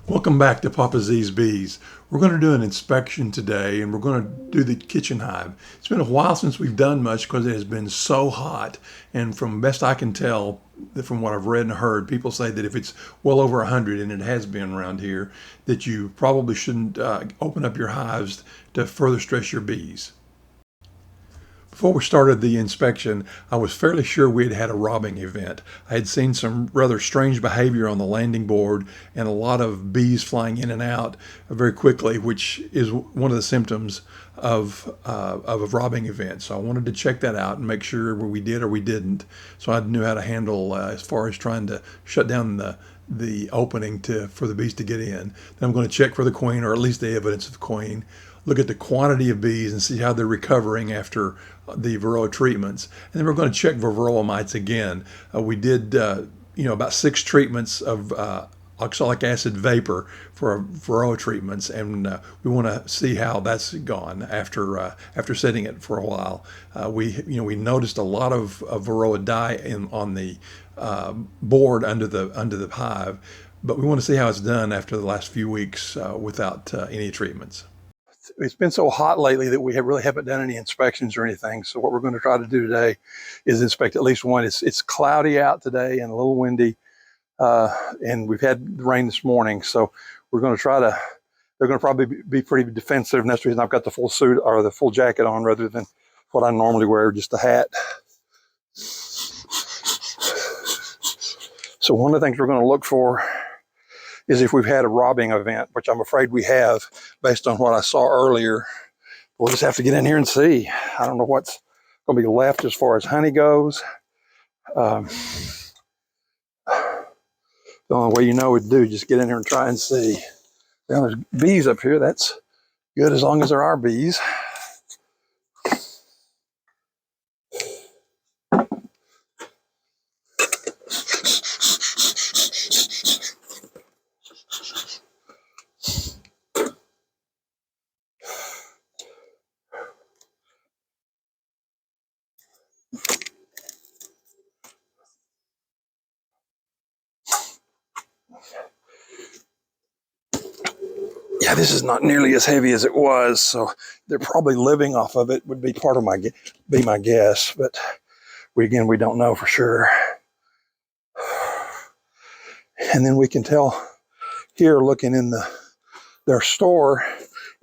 Welcome back to Papa Z's Bees. We're going to do an inspection today and we're going to do the kitchen hive. It's been a while since we've done much because it has been so hot, and from best I can tell, from what I've read and heard, people say that if it's well over 100, and it has been around here, that you probably shouldn't open up your hives to further stress your bees. Before we started the inspection, I was fairly sure we had had a robbing event. I had seen some rather strange behavior on the landing board and a lot of bees flying in and out very quickly, which is one of the symptoms of a robbing event. So I wanted to check that out and make sure we did or we didn't, so I knew how to handle as far as trying to shut down the opening for the bees to get in. Then I'm going to check for the queen, or at least the evidence of the queen, look at the quantity of bees and see how they're recovering after the varroa treatments. And then we're going to check for varroa mites again. We did, about 6 treatments of oxalic acid vapor for varroa treatments, and we want to see how that's gone after setting it for a while. We noticed a lot of varroa die on the board under the hive, but we want to see how it's done after the last few weeks without any treatments. It's been so hot lately that we really haven't done any inspections or anything. So what we're going to try to do today is inspect at least one. It's cloudy out today and a little windy, and we've had rain this morning. So we're going to they're going to probably be pretty defensive, and that's the reason I've got the full suit or the full jacket on rather than what I normally wear, just a hat. So one of the things we're going to look for is if we've had a robbing event, which I'm afraid we have based on what I saw earlier. We'll just have to get in here and see. I don't know what's going to be left as far as honey goes. The only way you know would do, just get in here and try and see. Well, there's bees up here. That's good as long as there are bees. Yeah, this is not nearly as heavy as it was, so they're probably living off of it, would be my guess, but we don't know for sure. And then we can tell here, looking in their store,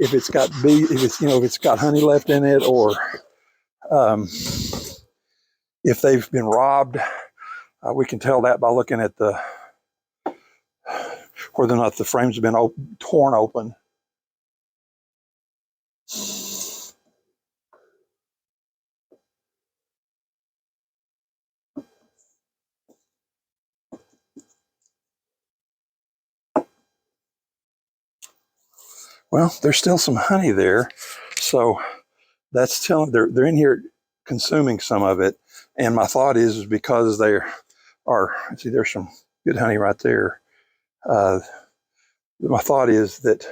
if it's got if it's got honey left in it, or if they've been robbed. We can tell that by looking at whether or not the frames have been torn open. Well, there's still some honey there, so that's telling they're in here consuming some of it. And my thought is because they see, there's some good honey right there. My thought is that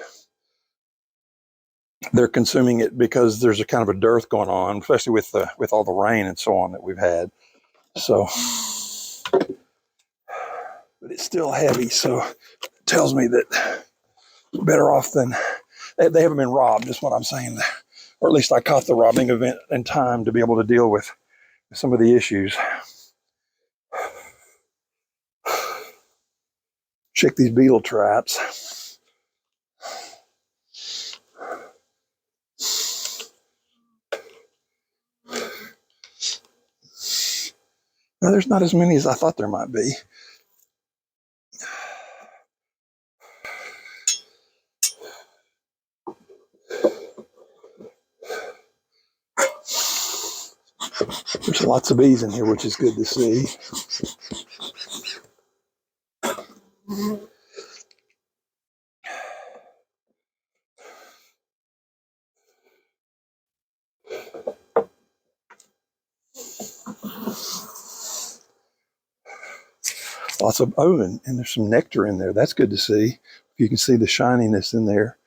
they're consuming it because there's a kind of a dearth going on, especially with all the rain and so on that we've had. So, but it's still heavy, so it tells me that better off than they haven't been robbed, is what I'm saying. Or at least I caught the robbing event in time to be able to deal with some of the issues. Check these beetle traps. Now, there's not as many as I thought there might be. There's lots of bees in here, which is good to see. Lots of, and there's some nectar in there. That's good to see. You can see the shininess in there.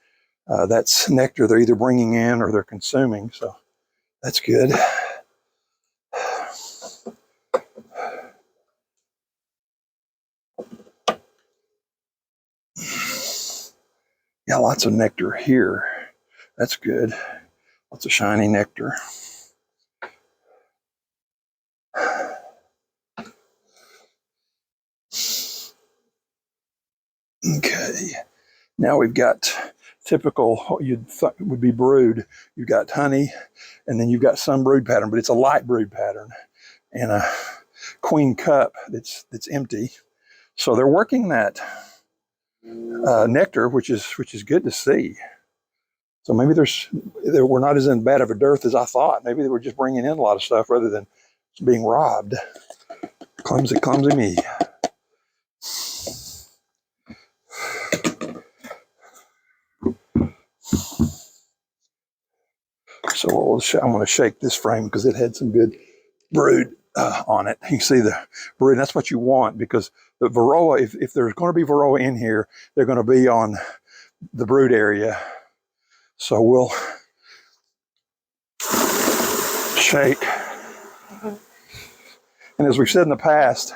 That's nectar they're either bringing in or they're consuming, so that's good. Yeah, lots of nectar here. That's good. Lots of shiny nectar. Okay, now we've got typical what you'd would be brood. You've got honey, and then you've got some brood pattern, but it's a light brood pattern, and a queen cup that's empty. So they're working that nectar, which is good to see. So maybe we're not as in bad of a dearth as I thought. Maybe they were just bringing in a lot of stuff rather than being robbed. Clumsy, clumsy me. So I'm going to shake this frame because it had some good brood on it. You can see the brood. That's what you want, because the varroa, if there's going to be varroa in here, they're going to be on the brood area. So we'll shake. And as we've said in the past,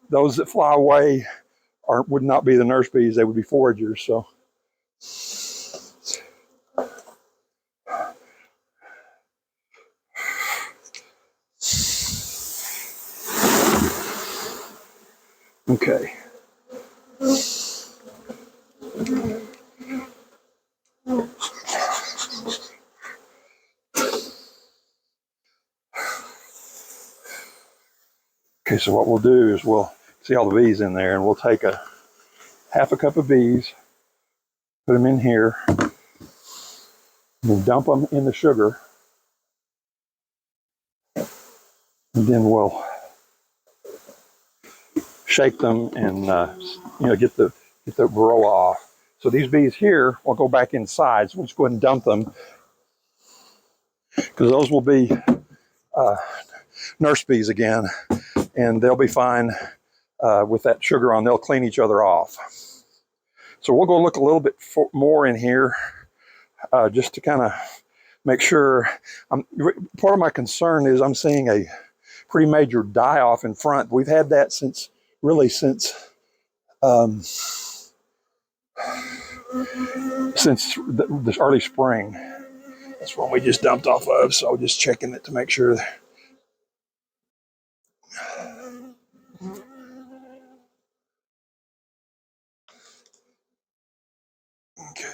those that fly away would not be the nurse bees, they would be foragers. So okay. Okay, so what we'll do is we'll see all the bees in there, and we'll take half a cup of bees, put them in here, we'll dump them in the sugar, and then we'll shake them and get the varroa off. So these bees here will go back inside. So we'll just go ahead and dump them, because those will be nurse bees again, and they'll be fine with that sugar on. They'll clean each other off. So we'll go look a little bit more in here just to kind of make sure. Part of my concern is I'm seeing a pretty major die-off in front. We've had that since the early spring. That's when we just dumped off of, so just checking it to make sure. Okay.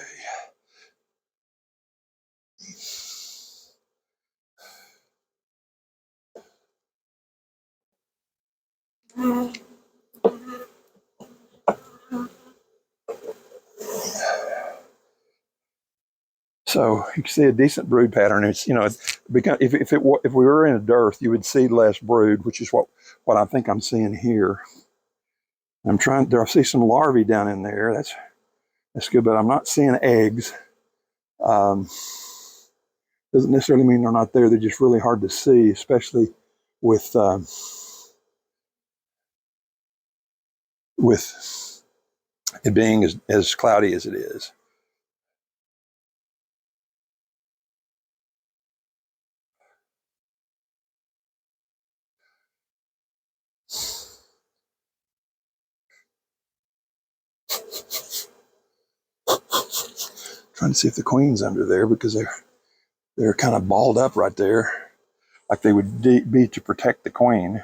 So you can see a decent brood pattern. It's if we were in a dearth, you would see less brood, which is what I think I'm seeing here. I see some larvae down in there. That's good, but I'm not seeing eggs. Doesn't necessarily mean they're not there. They're just really hard to see, especially with it being as cloudy as it is. Trying to see if the queen's under there, because they're kind of balled up right there, like they would be to protect the queen.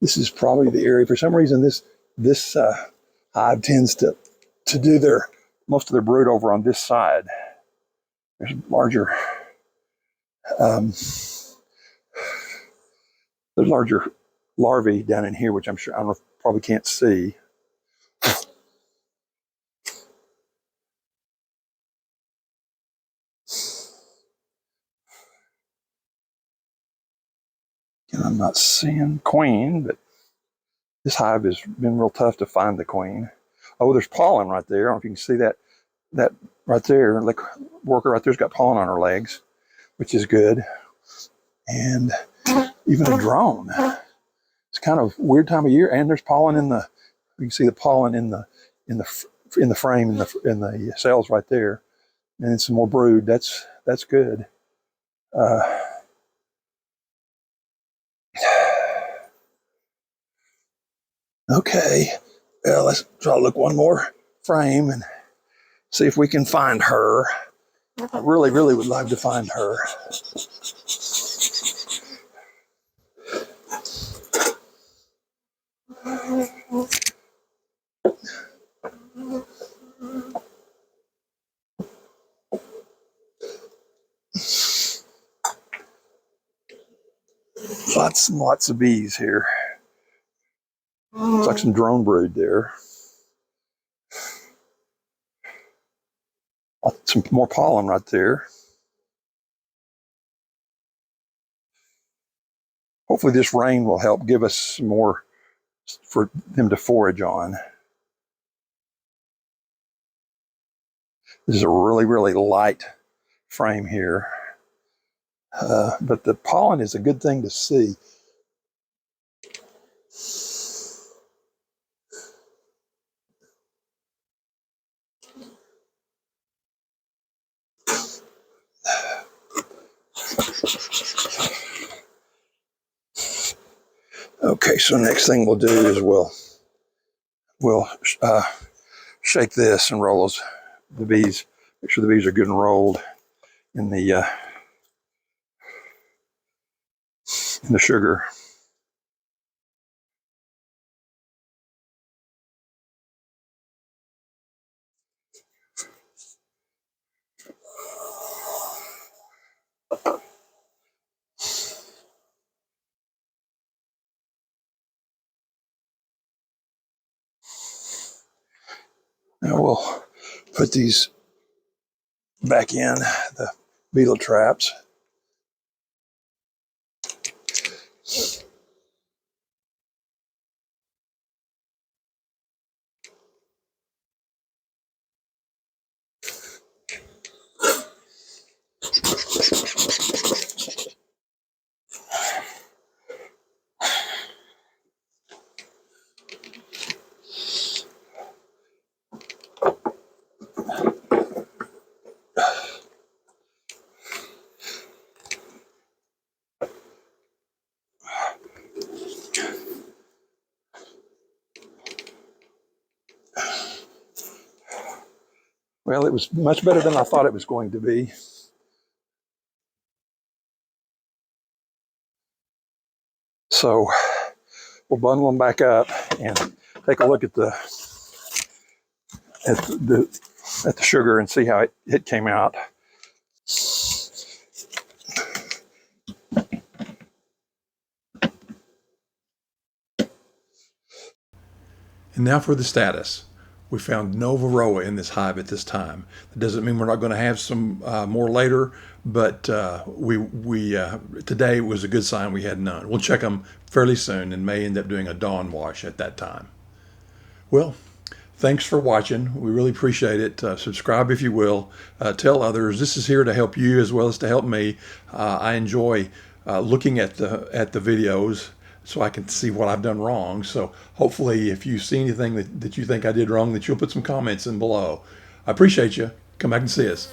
This is probably the area. For some reason, this hive tends to do most of their brood over on this side. There's larger larvae down in here, which I probably can't see. And I'm not seeing queen, but this hive has been real tough to find the queen. Oh, there's pollen right there. I don't know if you can see that right there. Like, worker right there's got pollen on her legs, which is good. And even a drone. It's kind of weird time of year, and there's pollen in the. You can see the pollen in the in the frame in the cells right there, and then some more brood. That's good. Okay, let's try to look one more frame and see if we can find her. I really, really would love to find her. Lots and lots of bees here. Looks like some drone brood there. Some more pollen right there. Hopefully this rain will help give us some more for them to forage on. This is a really, really light frame here. But the pollen is a good thing to see. Okay, so next thing we'll do is we'll shake this and roll the bees. Make sure the bees are good and rolled in the sugar. Now we'll put these back in, the beetle traps. Well, it was much better than I thought it was going to be. So we'll bundle them back up and take a look at the sugar and see how it came out. And now for the status. We found no varroa in this hive at this time. That doesn't mean we're not going to have some more later, but today was a good sign we had none. We'll check them fairly soon and may end up doing a dawn wash at that time. Well, thanks for watching. We really appreciate it. Subscribe if you will. Tell others. This is here to help you as well as to help me. I enjoy looking at the videos so I can see what I've done wrong. So hopefully if you see anything that you think I did wrong, that you'll put some comments in below. I appreciate you. Come back and see us.